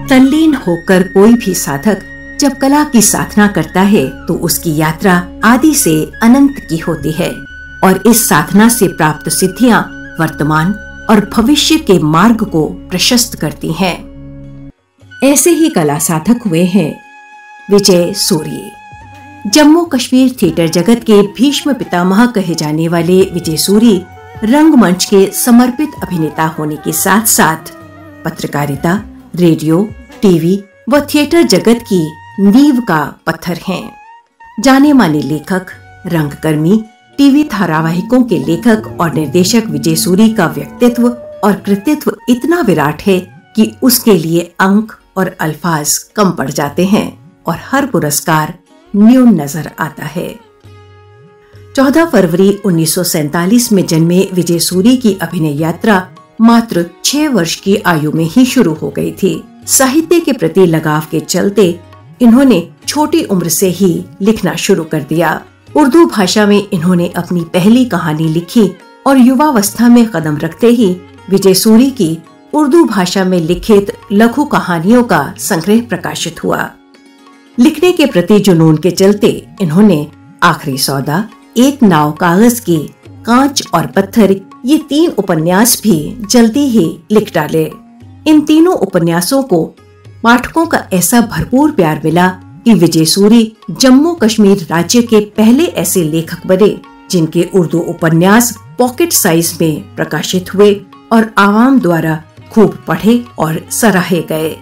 तल्लीन होकर कोई भी साधक जब कला की साधना करता है तो उसकी यात्रा आदि से अनंत की होती है और इस साधना से प्राप्त सिद्धियां वर्तमान और भविष्य के मार्ग को प्रशस्त करती हैं। ऐसे ही कला साधक हुए हैं विजय सूरी। जम्मू कश्मीर थिएटर जगत के भीष्म पितामह कहे जाने वाले विजय सूरी रंगमंच के समर्पित अभिनेता होने के साथ साथ पत्रकारिता, रेडियो, टीवी व थिएटर जगत की नींव का पत्थर हैं। जाने माने लेखक, रंगकर्मी, टीवी धारावाहिकों के लेखक और निर्देशक विजय सूरी का व्यक्तित्व और कृतित्व इतना विराट है कि उसके लिए अंक और अल्फाज कम पड़ जाते हैं और हर पुरस्कार न्यून नजर आता है। 14 फरवरी 1947 में जन्मे विजय सूरी की अभिनय यात्रा मात्र 6 वर्ष की आयु में ही शुरू हो गई थी। साहित्य के प्रति लगाव के चलते इन्होंने छोटी उम्र से ही लिखना शुरू कर दिया। उर्दू भाषा में इन्होंने अपनी पहली कहानी लिखी और युवावस्था में कदम रखते ही विजय सूरी की उर्दू भाषा में लिखित लघु कहानियों का संग्रह प्रकाशित हुआ। लिखने के प्रति जुनून के चलते इन्होंने आखिरी सौदा, एक नाव कागज की, कांच और पत्थर ये 3 उपन्यास भी जल्दी ही लिख डाले। इन तीनों उपन्यासों को पाठकों का ऐसा भरपूर प्यार मिला कि विजय सूरी जम्मू कश्मीर राज्य के पहले ऐसे लेखक बने जिनके उर्दू उपन्यास पॉकेट साइज में प्रकाशित हुए और आवाम द्वारा खूब पढ़े और सराहे गए।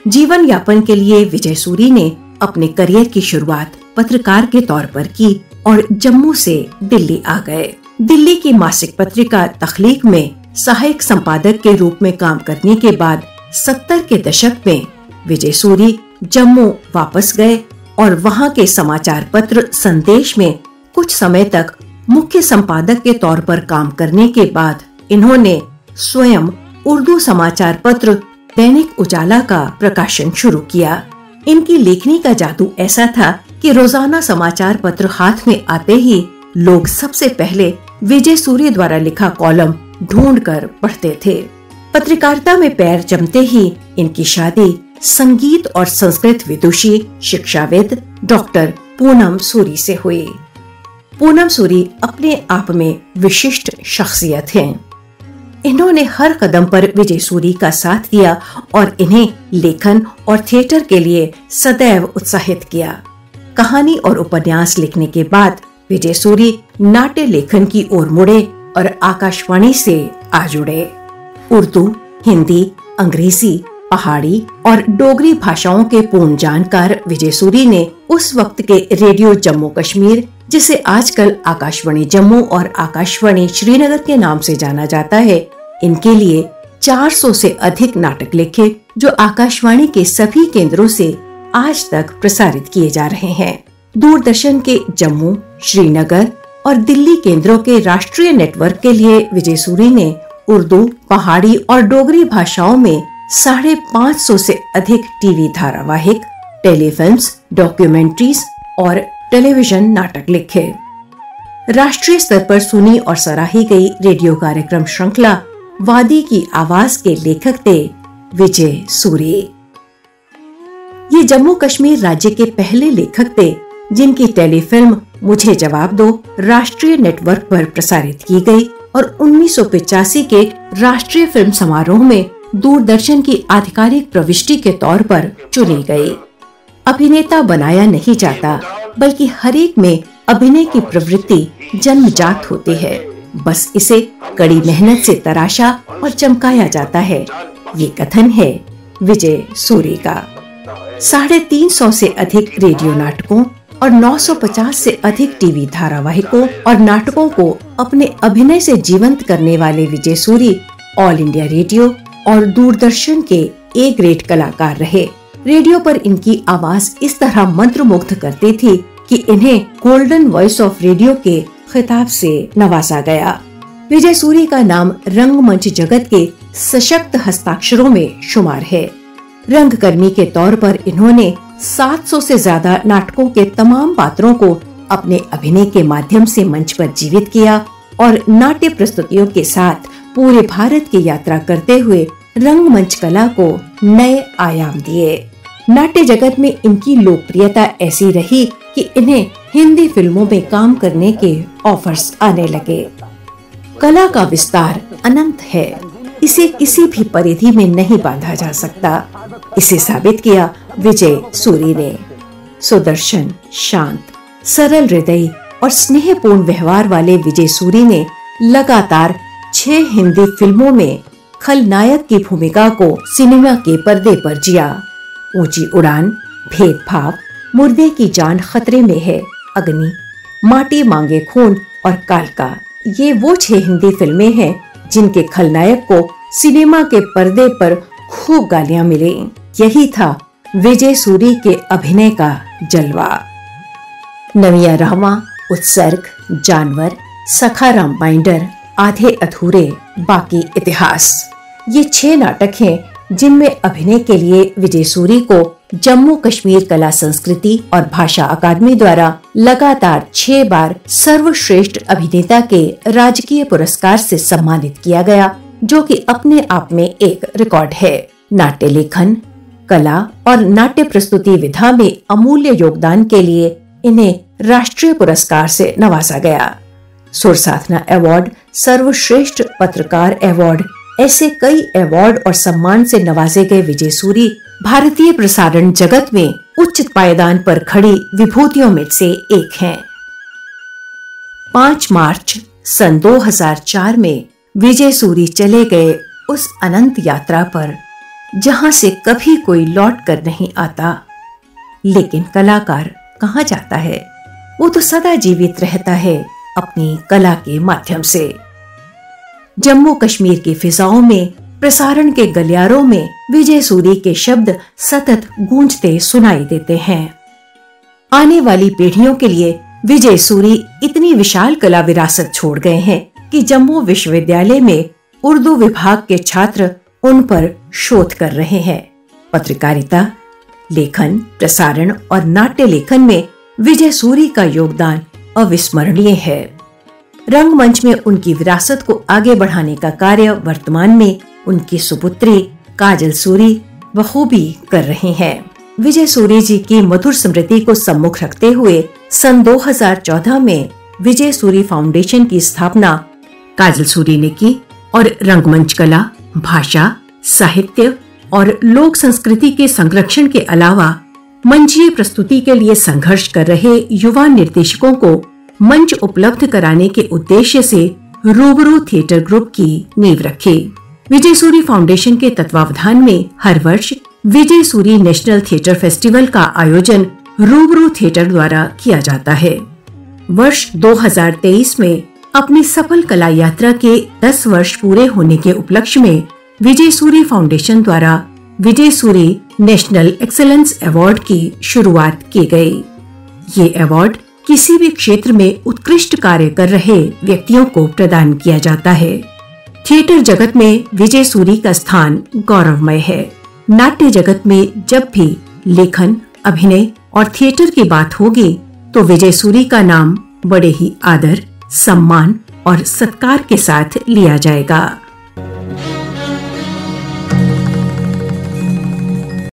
जीवन यापन के लिए विजय सूरी ने अपने करियर की शुरुआत पत्रकार के तौर पर की और जम्मू से दिल्ली आ गए। दिल्ली की मासिक पत्रिका तख्लीक में सहायक संपादक के रूप में काम करने के बाद 70 के दशक में विजय सूरी जम्मू वापस गए और वहां के समाचार पत्र संदेश में कुछ समय तक मुख्य संपादक के तौर पर काम करने के बाद इन्होंने स्वयं उर्दू समाचार पत्र दैनिक उजाला का प्रकाशन शुरू किया। इनकी लेखनी का जादू ऐसा था कि रोजाना समाचार पत्र हाथ में आते ही लोग सबसे पहले विजय सूरी द्वारा लिखा कॉलम ढूंढकर पढ़ते थे। पत्रकारिता में पैर जमते ही इनकी शादी संगीत और संस्कृत विदुषी शिक्षाविद डॉक्टर पूनम सूरी से हुई। पूनम सूरी अपने आप में विशिष्ट शख्सियत हैं। इन्होंने हर कदम पर विजय सूरी का साथ दिया और इन्हें लेखन और थिएटर के लिए सदैव उत्साहित किया। कहानी और उपन्यास लिखने के बाद विजय सूरी नाट्य लेखन की ओर मुड़े और आकाशवाणी से आ जुड़े। उर्दू, हिंदी, अंग्रेजी, पहाड़ी और डोगरी भाषाओं के पूर्ण जानकार विजय सूरी ने उस वक्त के रेडियो जम्मू कश्मीर, जिसे आजकल आकाशवाणी जम्मू और आकाशवाणी श्रीनगर के नाम से जाना जाता है, इनके लिए 400 से अधिक नाटक लिखे जो आकाशवाणी के सभी केंद्रों से आज तक प्रसारित किए जा रहे हैं। दूरदर्शन के जम्मू, श्रीनगर और दिल्ली केंद्रों के राष्ट्रीय नेटवर्क के लिए विजय सूरी ने उर्दू, पहाड़ी और डोगरी भाषाओं में 550 से अधिक टीवी धारावाहिक, टेलीफिल्म्स, डॉक्यूमेंट्रीज और टेलीविजन नाटक लिखे। राष्ट्रीय स्तर पर सुनी और सराही गई रेडियो कार्यक्रम श्रृंखला वादी की आवाज के लेखक थे विजय सूरी। ये जम्मू कश्मीर राज्य के पहले लेखक थे जिनकी टेलीफिल्म मुझे जवाब दो राष्ट्रीय नेटवर्क पर प्रसारित की गई और 1985 के राष्ट्रीय फिल्म समारोह में दूरदर्शन की आधिकारिक प्रविष्टि के तौर पर चुनी गई। अभिनेता बनाया नहीं जाता, बल्कि हरेक में अभिनय की प्रवृत्ति जन्मजात होती है। बस इसे कड़ी मेहनत से तराशा और चमकाया जाता है। ये कथन है विजय सूरी का। 350 से अधिक रेडियो नाटकों और 950 से अधिक टीवी धारावाहिकों और नाटकों को अपने अभिनय से जीवंत करने वाले विजय सूरी ऑल इंडिया रेडियो और दूरदर्शन के ए ग्रेड कलाकार रहे। रेडियो पर इनकी आवाज इस तरह मंत्रमुग्ध करती थी कि इन्हें गोल्डन वॉइस ऑफ रेडियो के खिताब से नवाजा गया। विजय सूरी का नाम रंगमंच जगत के सशक्त हस्ताक्षरों में शुमार है। रंगकर्मी के तौर पर इन्होंने 700 से ज्यादा नाटकों के तमाम पात्रों को अपने अभिनय के माध्यम से मंच पर जीवित किया और नाट्य प्रस्तुतियों के साथ पूरे भारत की यात्रा करते हुए रंगमंच कला को नए आयाम दिए। नाट्य जगत में इनकी लोकप्रियता ऐसी रही कि इन्हें हिंदी फिल्मों में काम करने के ऑफर्स आने लगे। कला का विस्तार अनंत है, इसे किसी भी परिधि में नहीं बांधा जा सकता। इसे साबित किया विजय सूरी ने। सुदर्शन, शांत, सरल हृदय और स्नेहपूर्ण व्यवहार वाले विजय सूरी ने लगातार 6 हिंदी फिल्मों में खलनायक की भूमिका को सिनेमा के पर्दे पर जिया। ऊंची उड़ान, भेदभाव, मुर्दे की जान खतरे में है, अग्नि, माटी मांगे खून और कालका, ये वो 6 हिंदी फिल्में हैं जिनके खलनायक को सिनेमा के पर्दे पर खूब गालियां मिली। यही था विजय सूरी के अभिनय का जलवा। नविया रहमा, उत्सर्ग, जानवर, सखाराम बाइंडर, आधे अधूरे, बाकी इतिहास, ये 6 नाटक हैं जिनमें अभिनय के लिए विजय सूरी को जम्मू कश्मीर कला संस्कृति और भाषा अकादमी द्वारा लगातार 6 बार सर्वश्रेष्ठ अभिनेता के राजकीय पुरस्कार से सम्मानित किया गया, जो कि अपने आप में एक रिकॉर्ड है। नाट्य लेखन, कला और नाट्य प्रस्तुति विधा में अमूल्य योगदान के लिए इन्हें राष्ट्रीय पुरस्कार से नवाजा गया। सुर साधना अवार्ड, सर्वश्रेष्ठ पत्रकार अवार्ड, ऐसे कई अवार्ड और सम्मान से नवाजे गए विजय सूरी भारतीय प्रसारण जगत में उच्च पायदान पर खड़ी विभूतियों में से एक हैं। 5 मार्च सन 2004 में विजय सूरी चले गए उस अनंत यात्रा पर जहां से कभी कोई लौट कर नहीं आता। लेकिन कलाकार कहाँ जाता है? वो तो सदा जीवित रहता है अपनी कला के माध्यम से। जम्मू कश्मीर की फिजाओं में, प्रसारण के गलियारों में विजय सूरी के शब्द सतत गूंजते सुनाई देते हैं। आने वाली पीढ़ियों के लिए विजय सूरी इतनी विशाल कला विरासत छोड़ गए हैं कि जम्मू विश्वविद्यालय में उर्दू विभाग के छात्र उन पर शोध कर रहे हैं। पत्रकारिता, लेखन, प्रसारण और नाट्य लेखन में विजय सूरी का योगदान अविस्मरणीय है। रंगमंच में उनकी विरासत को आगे बढ़ाने का कार्य वर्तमान में उनकी सुपुत्री काजल सूरी बखूबी कर रहे हैं। विजय सूरी जी की मधुर स्मृति को सम्मुख रखते हुए सन 2014 में विजय सूरी फाउंडेशन की स्थापना काजल सूरी ने की और रंगमंच कला, भाषा, साहित्य और लोक संस्कृति के संरक्षण के अलावा मंचीय प्रस्तुति के लिए संघर्ष कर रहे युवा निर्देशकों को मंच उपलब्ध कराने के उद्देश्य से रूबरू थिएटर ग्रुप की नींव रखी। विजय सूरी फाउंडेशन के तत्वावधान में हर वर्ष विजय सूरी नेशनल थिएटर फेस्टिवल का आयोजन रूबरू थिएटर द्वारा किया जाता है। वर्ष 2023 में अपनी सफल कला यात्रा के 10 वर्ष पूरे होने के उपलक्ष्य में विजय सूरी फाउंडेशन द्वारा विजय सूरी नेशनल एक्सेलेंस अवार्ड की शुरुआत की गई। ये अवार्ड किसी भी क्षेत्र में उत्कृष्ट कार्य कर रहे व्यक्तियों को प्रदान किया जाता है। थिएटर जगत में विजय सूरी का स्थान गौरवमय है। नाट्य जगत में जब भी लेखन, अभिनय और थिएटर की बात होगी तो विजय सूरी का नाम बड़े ही आदर, सम्मान और सत्कार के साथ लिया जाएगा।